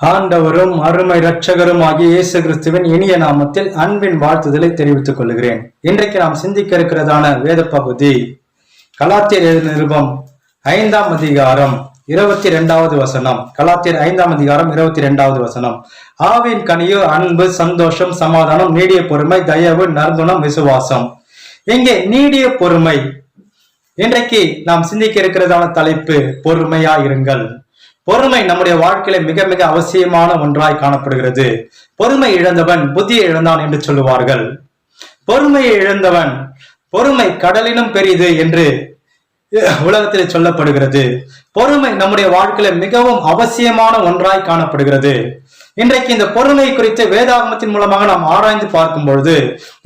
ஆண்டவரும் அருமை இரட்சகரும் ஆகிய இயேசு கிறிஸ்துவின் இனிய நாமத்தில் அன்பின் வாழ்த்துதலை தெரிவித்துக் கொள்கிறேன். இன்றைக்கு நாம் சிந்திக்க இருக்கிறதான வேத பகுதி கலாத்தியர் நிருபம் 5ஆம் அதிகாரம் 22வது வசனம். கலாத்தியர் 5ஆம் அதிகாரம் 22வது வசனம். ஆவின் கனியோ அன்பு, சந்தோஷம், சமாதானம், நீடிய பொறுமை, தயவு, நற்குணம், விசுவாசம். இங்கே நீடிய பொறுமை. இன்றைக்கு நாம் சிந்திக்க இருக்கிறதான தலைப்பு பொறுமையா இருங்கள். பொறுமை நம்முடைய வாழ்க்கையில மிக மிக அவசியமான ஒன்றாய் காணப்படுகிறது. பொறுமை இழந்தவன் புத்தியை இழந்தான் என்று சொல்லுவார்கள். பொறுமையை இழந்தவன் பொறுமை கடலினும் பெரிது என்று உலகத்தில் சொல்லப்படுகிறது. பொறுமை நம்முடைய வாழ்க்கையில மிகவும் அவசியமான ஒன்றாய் காணப்படுகிறது. இன்றைக்கு இந்த பொறுமை குறித்து வேதாகமத்தின் மூலமாக நாம் ஆராய்ந்து பார்க்கும் பொழுது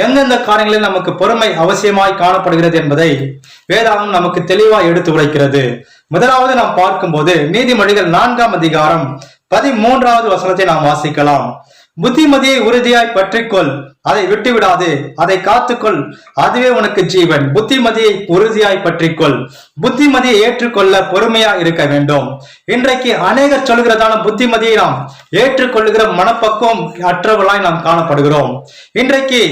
எந்தெந்த காரியங்களில் நமக்கு பொறுமை அவசியமாய் காணப்படுகிறது என்பதை வேதாகமம் நமக்கு தெளிவாய் எடுத்து உரைக்கிறது. முதலாவது நாம் பார்க்கும்போது நீதிமொழிகள் 4ஆம் அதிகாரம் 13வது வசனத்தை நாம் வாசிக்கலாம். புத்திமதியை உறுதியாய் பற்றிக்கொள், அதை விட்டுவிடாது, அதை காத்துக்கொள், அதுவே உனக்கு ஜீவன். புத்திமதியை உறுதியாய் பற்றிக்கொள். புத்திமதியை ஏற்றுக்கொள்ள பொறுமையா இருக்க வேண்டும். இன்றைக்கு அநேகர் சொல்கிறதான புத்திமதியை நாம் ஏற்றுக்கொள்ளுகிற மனப்பக்குவம் அற்றவர்களாய் நாம் காணப்படுகிறோம். இன்றைக்கு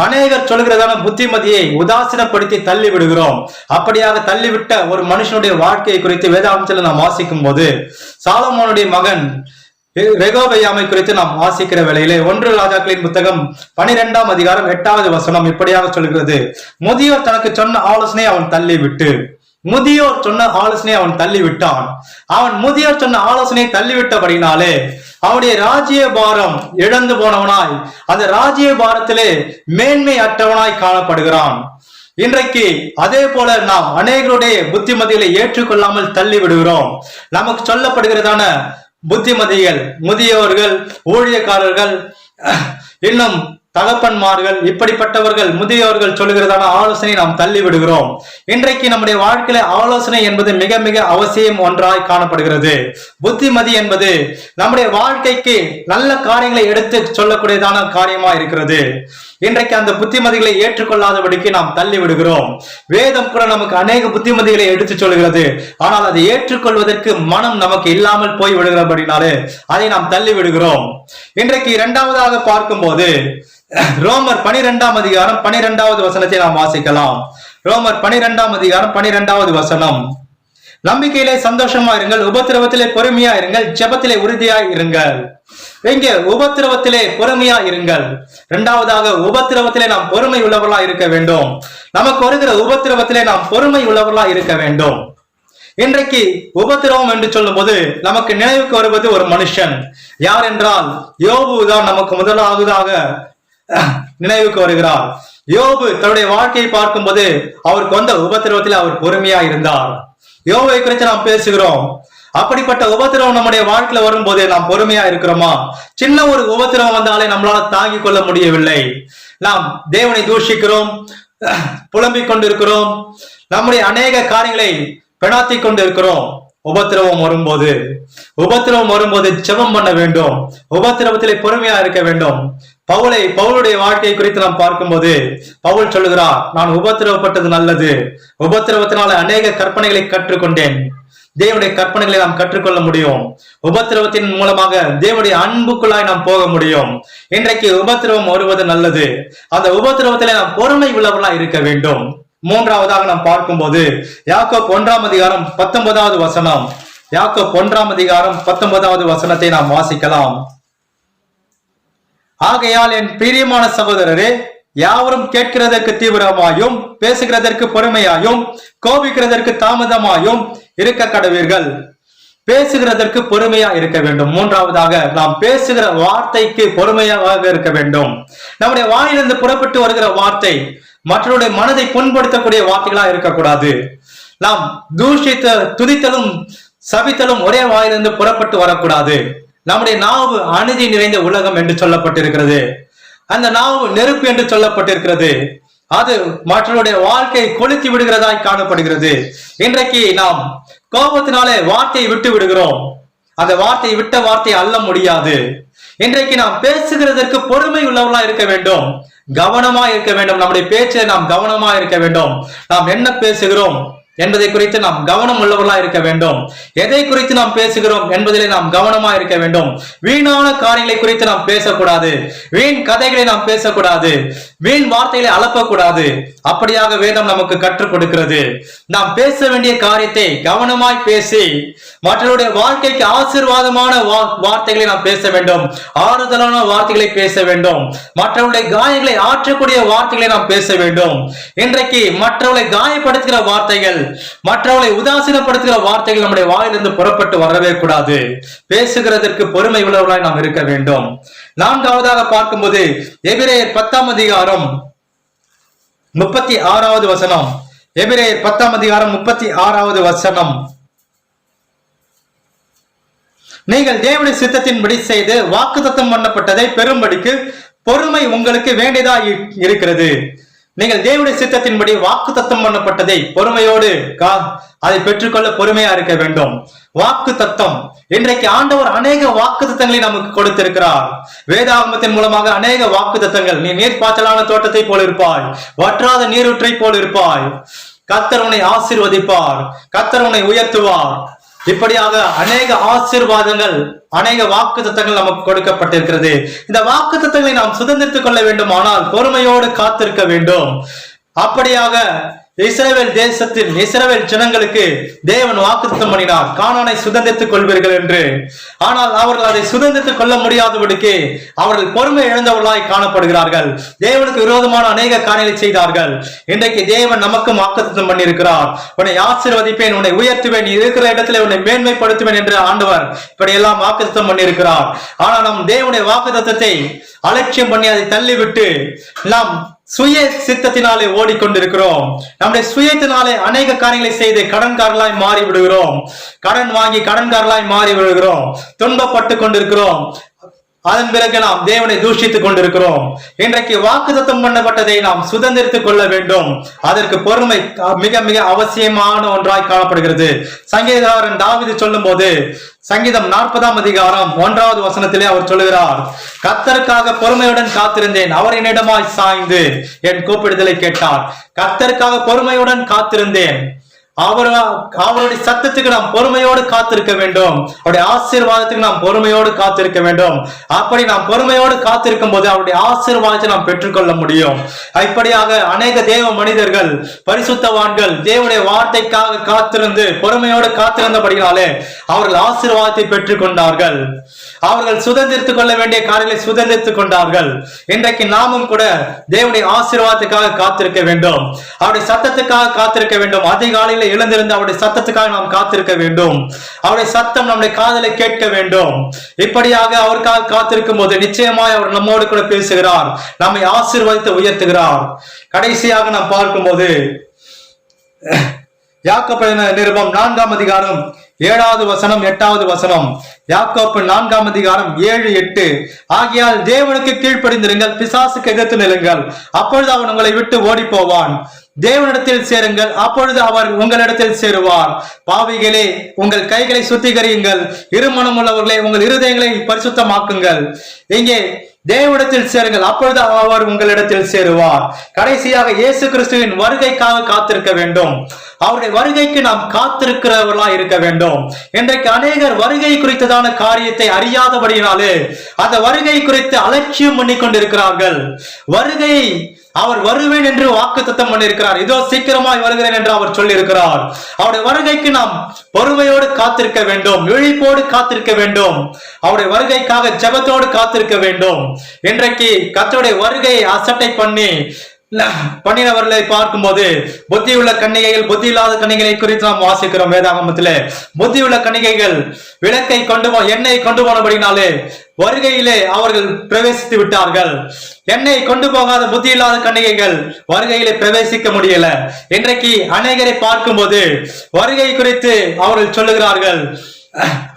அநேகர் சொல்கிறதான புத்திமதியை உதாசீனப்படுத்தி தள்ளி விடுகிறோம். அப்படியாக தள்ளிவிட்ட ஒரு மனுஷனுடைய வாழ்க்கையை குறித்து வேதாகமத்தில் நாம் வாசிக்கும் போது சாலமோனுடைய மகன் ரெகோபெயாமை குறித்து நாம் வாசிக்கிற வேளையிலே 1 ராஜாக்களின் புத்தகம் 12ஆம் அதிகாரம் 8வது வசனம் இப்படியாக சொல்கிறது. முதியோர் தனக்கு சொன்ன ஆலோசனை அவன் தள்ளிவிட்டு முதியோர் சொன்ன ஆலோசனை அவன் தள்ளிவிட்டான். அவன் முதியோர் சொன்ன ஆலோசனை தள்ளிவிட்டபடினாலே அவனுடைய ராஜ்ய பாரம் இழந்து போனவனாய் அந்த ராஜ்ய பாரத்திலே மேன்மை அற்றவனாய் காணப்படுகிறான். இன்றைக்கு அதே போல நாம் அநேகருடைய புத்திமதிகளை ஏற்றுக்கொள்ளாமல் தள்ளி விடுகிறோம். நமக்கு சொல்லப்படுகிறதான புத்திமதிகள் முதியோர்கள், ஊழியக்காரர்கள், இன்னும் தகப்பன்மார்கள், இப்படிப்பட்டவர்கள் முதியோர்கள் சொல்லுகிறதான ஆலோசனை நாம் தள்ளி விடுகிறோம். இன்றைக்கு நம்முடைய வாழ்க்கையில ஆலோசனை என்பது மிக மிக அவசியம் ஒன்றாய் காணப்படுகிறது. புத்திமதி என்பது நம்முடைய வாழ்க்கைக்கு நல்ல காரியங்களை எடுத்து சொல்லக்கூடியதான காரியமா இருக்கிறது. இன்றைக்கு அந்த புத்திமதிகளை ஏற்றுக்கொள்ளாதபடிக்கு நாம் தள்ளி விடுகிறோம். வேதம் கூட நமக்கு அநேக புத்திமதிகளை எடுத்து சொல்கிறது. ஆனால் அதை ஏற்றுக்கொள்வதற்கு மனம் நமக்கு இல்லாமல் போய் விடுகிறபடினாலே அதை நாம் தள்ளி விடுகிறோம். இன்றைக்கு இரண்டாவதாக பார்க்கும்போது ரோமர் 12ஆம் அதிகாரம் 12வது வசனத்தை நாம் வாசிக்கலாம். ரோமர் 12ஆம் அதிகாரம் 12வது வசனம். நம்பிக்கையிலே சந்தோஷமா இருங்கள், உபத்திரவத்திலே பொறுமையா இருங்கள், ஜெபத்திலே உறுதியாய் இருங்கள். இங்கே உபத்திரவத்திலே பொறுமையா இருங்கள். இரண்டாவதாக உபத்திரவத்திலே நாம் பொறுமை உள்ளவர்களா இருக்க வேண்டும். நமக்கு வருகிற உபத்திரவத்திலே நாம் பொறுமை உள்ளவர்களா இருக்க வேண்டும். இன்றைக்கு உபத்திரவம் என்று சொல்லும் போது நமக்கு நினைவுக்கு வருவது ஒரு மனுஷன். யார் என்றால் யோபு தான் நமக்கு முதலாவதாக நினைவுக்கு வருகிறார். யோபு தன்னுடைய வாழ்க்கையை பார்க்கும் போது அவருக்கு வந்த உபத்திரவத்தில் அவர் பொறுமையா இருந்தார். யோபுவை குறித்து நாம் பேசுகிறோம். அப்படிப்பட்ட உபத்திரவம் நம்முடைய வாழ்க்கையில வரும்போது நாம் பொறுமையா இருக்கிறோமா? சின்ன ஒரு உபத்திரவம் வந்தாலே நம்மளால தாங்கிக் கொள்ள முடியவில்லை. நாம் தேவனை தூஷிக்கிறோம், புலம்பிக் கொண்டிருக்கிறோம், நம்முடைய அநேக காரியங்களை பெணாத்தி கொண்டு இருக்கிறோம். உபத்திரவம் வரும்போது ஜெபம் பண்ண வேண்டும். உபத்திரவத்திலே பொறுமையா இருக்க வேண்டும். பவுலுடைய வாழ்க்கையை குறித்து நாம் பார்க்கும்போது பவுல் சொல்லுகிறார், நான் உபத்திரவப்பட்டது நல்லது, உபத்திரவத்தினால அநேக கற்பனைகளை கற்றுக்கொண்டேன். தேவனுடைய கற்பனைகளை நாம் கற்றுக்கொள்ள முடியும். உபத்திரவத்தின் மூலமாக தேவனுடைய அன்புக்குள்ளாய் நாம் போக முடியும். இன்றைக்கு உபத்திரவம் வருவது நல்லது. அந்த உபத்திரவத்திலே நாம் பொறுமை உள்ளவர்களா இருக்க வேண்டும். மூன்றாவதாக நாம் பார்க்கும்போது யாக்கோப் 1ஆம் அதிகாரம் 19வது வசனம். யாக்கோப் 1ஆம் அதிகாரம் 19வது வசனத்தை நாம் வாசிக்கலாம். ஆகையால் என் பிரியமான சகோதரரே, யாவரும் கேட்கிறதற்கு தீவிரமாயும் பேசுகிறதற்கு பொறுமையாயும் கோபிக்கிறதற்கு தாமதமாயும் இருக்க கடவீர்கள். பேசுகிறதற்கு பொறுமையா இருக்க வேண்டும். மூன்றாவதாக நாம் பேசுகிற வார்த்தைக்கு பொறுமையாக இருக்க வேண்டும். நம்முடைய வாயிலிருந்து புறப்பட்டு வருகிற வார்த்தை மற்றவருடைய மனதை புண்படுத்தக்கூடிய வார்த்தைகளா இருக்கக்கூடாது. நாம் துதித்தலும் சபித்தலும் ஒரே வாயிலிருந்து புறப்பட்டு வரக்கூடாது. நம்முடைய நாவு அநீதி நிறைந்த உலகம் என்று சொல்லப்பட்டிருக்கிறது. அந்த நாவு நெருப்பு என்று சொல்லப்பட்டிருக்கிறது. அது மற்றவருடைய வாழ்க்கையை கொளுத்தி விடுகிறதாய் காணப்படுகிறது. இன்றைக்கு நாம் கோபத்தினாலே வார்த்தையை விட்டு விடுகிறோம். அந்த வார்த்தையை விட்ட வார்த்தையை அள்ள முடியாது. இன்றைக்கு நாம் பேசுகிறதற்கு பொறுமை உள்ளவர்களா இருக்க வேண்டும், கவனமா இருக்க வேண்டும். நம்முடைய பேச்சில் நாம் கவனமா இருக்க வேண்டும். நாம் என்ன பேசுகிறோம், என்பதை குறித்து நாம் கவனம் உள்ளவர்களா இருக்க வேண்டும். எதை குறித்து நாம் பேசுகிறோம் என்பதிலே நாம் கவனமா இருக்க வேண்டும். வீணான காரியங்களை குறித்து நாம் பேசக்கூடாது. வீண் கதைகளை நாம் பேசக்கூடாது. வீண் வார்த்தைகளை அலப்பக்கூடாது. அப்படியாக வேதம் நமக்கு கற்றுக் கொடுக்கிறது. நாம் பேச வேண்டிய காரியத்தை கவனமாய் பேசி மற்றவருடைய வாழ்க்கைக்கு ஆசீர்வாதமான வார்த்தைகளை நாம் பேச வேண்டும். ஆறுதலான வார்த்தைகளை பேச வேண்டும். மற்றவருடைய காயங்களை ஆற்றக்கூடிய வார்த்தைகளை நாம் பேச வேண்டும். இன்றைக்கு மற்றவர்களை காயப்படுத்துகிற வார்த்தைகள், மற்றவர்களை உதாசீனப்படுத்துகிற வார்த்தைகள் நம்முடைய வாயிலிருந்து புறப்பட்டு வரவே கூடாது. பேசுகிறதற்கு பொறுமை உள்ளவர்களாய் நாம் இருக்க வேண்டும். நான்காவதாக பார்க்கும்போது எபிரேயர் 10ஆம் அதிகாரம் 36வது வசனம். எபிரேயர் 10ஆம் அதிகாரம் 36வது வசனம். நீங்கள் தேவனுடைய சித்தத்தின்படி செய்து வாக்குத்தத்தம் பண்ணப்பட்டதை பெறும்படிக்கு பொறுமை உங்களுக்கு வேண்டியதா இருக்கிறது. நீங்கள் தேவனுடைய சித்தத்தின்படி வாக்குத்தத்தம் பண்ணப்பட்டதை பொறுமையோடு அதை பெற்றுக்கொள்ள பொறுமையா இருக்க வேண்டும். வாக்கு தத்தம், இன்றைக்கு ஆண்டவர் அநேக வாக்கு தத்தங்களை நமக்கு கொடுத்திருக்கிறார். வேதாகமத்தின் மூலமாக அநேக வாக்கு தத்தங்கள். நீ நீர்ப்பாய்ச்சலான தோட்டத்தை போல இருப்பாய், வற்றாத நீரூற்றை போல இருப்பாய், கர்த்தர் உன்னை ஆசீர்வதிப்பார், கர்த்தர் உன்னை உயர்த்துவார். இப்படியாக அநேக ஆசீர்வாதங்கள், அநேக வாக்கு தத்தங்கள் நமக்கு கொடுக்கப்பட்டிருக்கிறது. இந்த வாக்கு தத்தங்களை நாம் சுதந்திரித்துக் கொள்ள வேண்டும். ஆனால் பொறுமையோடு காத்திருக்க வேண்டும். அப்படியாக இஸ்ரவேல் தேசத்தில் இஸ்ரவேல் ஜனங்களுக்கு தேவன் வாக்குத்தத்தம் பண்ணினார், கானானை சுதந்திரித்துக் கொள்வீர்கள் என்று. ஆனால் அவர்கள் அதை சுதந்திரித்துக் கொள்ள முடியாதபடிக்கு அவர்கள் பொறுமை இழந்தவர்களாய் காணப்படுகிறார்கள். தேவனுக்கு விரோதமான அநேக காரியங்களை செய்தார்கள். இன்றைக்கு தேவன் நமக்கும் வாக்குத்தத்தம் பண்ணியிருக்கிறார். உன்னை ஆசீர்வதிப்பேன், உன்னை உயர்த்துவேன், நீ இருக்கிற இடத்துல உன்னை மேன்மைப்படுத்துவேன் என்று ஆண்டவர் இப்படி எல்லாம் வாக்குத்தத்தம் பண்ணியிருக்கிறார். ஆனால் நம் தேவனுடைய வாக்குத்தத்தத்தை அலட்சியம் பண்ணி அதை தள்ளிவிட்டு நாம் சுய சித்தத்தினாலே ஓடிக்கொண்டிருக்கிறோம். நம்முடைய சுயத்தினாலே அநேக காரியங்களை செய்து கடன்காரர்களாய் மாறி விடுகிறோம். கடன் வாங்கி கடன்காரர்களாய் மாறி விடுகிறோம். துன்பப்பட்டு கொண்டிருக்கிறோம். அதன் பிறகு நாம் தேவனை தூஷித்துக் கொண்டிருக்கிறோம். இன்றைக்கு வாக்குத்தத்தம் பண்ணப்பட்டதை நாம் சுதந்திரித்துக் கொள்ள வேண்டும். அதற்கு பொறுமை மிக மிக அவசியமான ஒன்றாய் காணப்படுகிறது. சங்கீதக்காரன் தாவீது சொல்லும் போது சங்கீதம் 40ஆம் அதிகாரம் 1வது வசனத்திலே அவர் சொல்லுகிறார், கர்த்தருக்காக பொறுமையுடன் காத்திருந்தேன், அவர் என்னிடமாய் சாய்ந்து என் கூப்பிடுதலை கேட்டார். கர்த்தருக்காக பொறுமையுடன் காத்திருந்தேன். அவருடைய சத்தத்துக்கு நாம் பொறுமையோடு காத்திருக்க வேண்டும். அவருடைய ஆசீர்வாதத்துக்கு நாம் பொறுமையோடு காத்திருக்க வேண்டும். அப்படி நாம் பொறுமையோடு காத்திருக்கும் போது அவருடைய ஆசீர்வாதத்தை நாம் பெற்றுக்கொள்ள முடியும். இப்படியாக அநேக தேவ மனிதர்கள், பரிசுத்தவான்கள் தேவனுடைய வார்த்தைக்காக காத்திருந்து பொறுமையோடு காத்திருந்தபடினாலே அவர்கள் ஆசீர்வாதத்தை பெற்றுக் கொண்டார்கள். அவர்கள் சுதந்திரித்துக் கொள்ள வேண்டிய காரியங்களை சுதந்திரித்துக் கொண்டார்கள். இன்றைக்கு நாமும் கூட தேவனுடைய ஆசீர்வாதத்துக்காக காத்திருக்க வேண்டும். அவருடைய சத்தத்துக்காக காத்திருக்க வேண்டும். அதிகாலையில் எழுந்திருந்து அவருடைய சத்தத்துக்காக நாம் காத்திருக்க வேண்டும். அவருடைய சத்தம் நம்முடைய காதலை கேட்க வேண்டும். இப்படியாக அவருக்காக காத்திருக்கும் போது நிச்சயமாய் அவர் நம்மோடு கூட பேசுகிறார், நம்மை ஆசீர்வதித்து உயர்த்துகிறார். கடைசியாக நாம் பார்க்கும்போது யாக்கோப்பு நிருபம் 4ஆம் அதிகாரம் 7வது வசனம் 8வது வசனம். யாக்கோப்பு 4ஆம் அதிகாரம் 7, 8. ஆகையால் தேவனுக்கு கீழ்ப்படிந்திருங்கள், பிசாசுக்கு எதிர்த்து நில்லுங்கள், அப்பொழுது அவன் உங்களை விட்டு ஓடி போவான். தேவனிடத்தில் சேருங்கள், அப்பொழுது அவர் உங்களிடத்தில் சேருவார். பாவிகளே, உங்கள் கைகளை சுத்திகரியுங்கள், இருமனம் உள்ளவர்களே உங்கள் இருதயங்களை பரிசுத்தமாக்குங்கள். இங்கே தேவனிடத்தில் சேருங்கள், அப்பொழுது அவர் உங்களிடத்தில் சேருவார். கடைசியாக இயேசு கிறிஸ்துவின் வருகைக்காக காத்திருக்க வேண்டும். அவருடைய வருகைக்கு நாம் காத்திருக்கிறவர்களா இருக்க வேண்டும். இன்றைக்கு அநேகர் வருகை குறித்ததான காரியத்தை அறியாதபடியினாலே அந்த வருகை குறித்து அலட்சியம் பண்ணி கொண்டிருக்கிறார்கள். வருகை அவர் வருவேன் என்று வாக்குத்தத்தம் பண்ணியிருக்கிறார். இதோ சீக்கிரமாய் வருகிறேன் என்று அவர் சொல்லி இருக்கிறார். அவருடைய வருகைக்கு நாம் பொறுமையோடு காத்திருக்க வேண்டும், விழிப்போடு காத்திருக்க வேண்டும். அவருடைய வருகைக்காக ஜெபத்தோடு காத்திருக்க வேண்டும். இன்றைக்கு கர்த்தருடைய வருகையை அசட்டை பண்ணினவர்களை பார்க்கும்போது புத்தியுள்ள கன்னிகைகள், புத்தி இல்லாத கன்னிகளை குறித்து நாம் வாசிக்கிறோம் வேதாகமத்திலே. புத்தியுள்ள கன்னிகைகள் விளக்கை எண்ணெய் கொண்டு போனபடினாலே வருகையிலே அவர்கள் பிரவேசித்து விட்டார்கள். எண்ணெய் கொண்டு போகாத புத்தி இல்லாத கன்னிகைகள் வருகையிலே பிரவேசிக்க முடியல. இன்றைக்கு அநேகரை பார்க்கும்போது வருகை குறித்து அவர்கள் சொல்லுகிறார்கள்,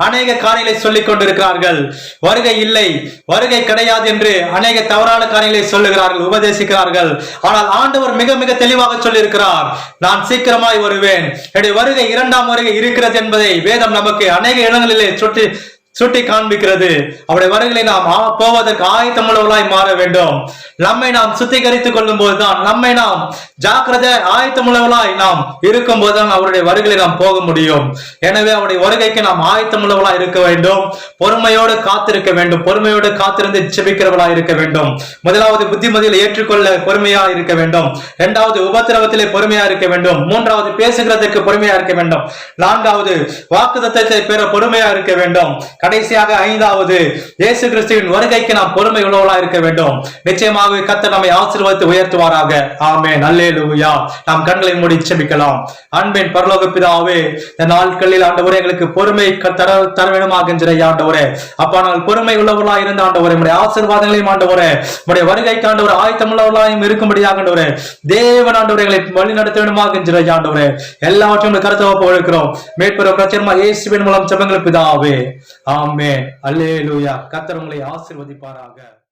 அநேக காரியங்களை சொல்லிக் கொண்டிருக்கிறார்கள். வருகை இல்லை, வருகை கிடையாது என்று அநேக தவறான காரியங்களை சொல்லுகிறார்கள், உபதேசிக்கிறார்கள். ஆனால் ஆண்டவர் மிக மிக தெளிவாக சொல்லி இருக்கிறார், நான் சீக்கிரமாய் வருவேன், என்னுடைய வருகை 2ஆம் வருகை இருக்கிறது என்பதை வேதம் நமக்கு அநேக இடங்களிலே சுட்டி காண்பிக்கிறது. அவருடைய வருகையை நாம் போவதற்கு ஆயத்தமுள்ளவர்களாய் மாற வேண்டும். நம்மை நாம் சுத்திகரித்துக் கொள்ளும் போதுதான், நம்மை நாம் ஜாக்கிரதை ஆயத்தமுள்ளவர்களாய் நாம் இருக்கும் போதுதான் அவருடைய வருகையை நாம் போக முடியும். எனவே அவருடைய வருகைக்கு நாம் ஆயத்தமுள்ளவர்களாய் இருக்க வேண்டும். பொறுமையோடு காத்திருக்க வேண்டும். பொறுமையோடு காத்திருந்து ஜெபிக்கிறவர்களாய் இருக்க வேண்டும். முதலாவது புத்திமதியில் ஏற்றுக்கொள்ள பொறுமையா இருக்க வேண்டும். இரண்டாவது உபத்திரவத்திலே பொறுமையா இருக்க வேண்டும். மூன்றாவது பேசுகிறதற்கு பொறுமையா இருக்க வேண்டும். நான்காவது வாக்குத்தத்தத்தை பெற பொறுமையா இருக்க வேண்டும். கடைசியாக ஐந்தாவது இயேசு கிறிஸ்துவின் வருகைக்கு நாம் பொறுமை உள்ளவர்களாக இருக்க வேண்டும். நிச்சயமாக கர்த்தர் நம்மை ஆசீர்வதித்து உயர்த்துவாராக. ஆமென். அல்லேலூயா. நாம் கண்களை மூடி ஜெபிக்கலாம். அன்பின் பரலோக பிதாவே, இந்த நாட்களில் ஆண்டவரே எங்களுக்கு பொறுமை தர வேண்டுமாக ஆண்டவரே. அப்பா, நாங்கள் பொறுமை உள்ளவர்களாக இருந்த ஆண்டவரே, உடைய ஆசீர்வாதங்களையும் ஆண்டவரே, உடைய வருகைக்கு ஆண்டவரே ஆயத்தம் உள்ளவர்களாயும் இருக்கும்படியாக ஆண்டவரே தேவன் ஆண்டவரை எங்களை வழி நடத்த வேண்டுமாக ஆண்டவரே. எல்லாவற்றையும் கருத்து ஒப்புக்கொடுக்கிறோம். மேற்பெற பிரச்சனை இயேசுவின் மூலம் ஜெபங்கள் பிதாவே. ஆமென். அல்லேலூயா. கர்த்தர் உங்களை ஆசீர்வதிப்பாராக.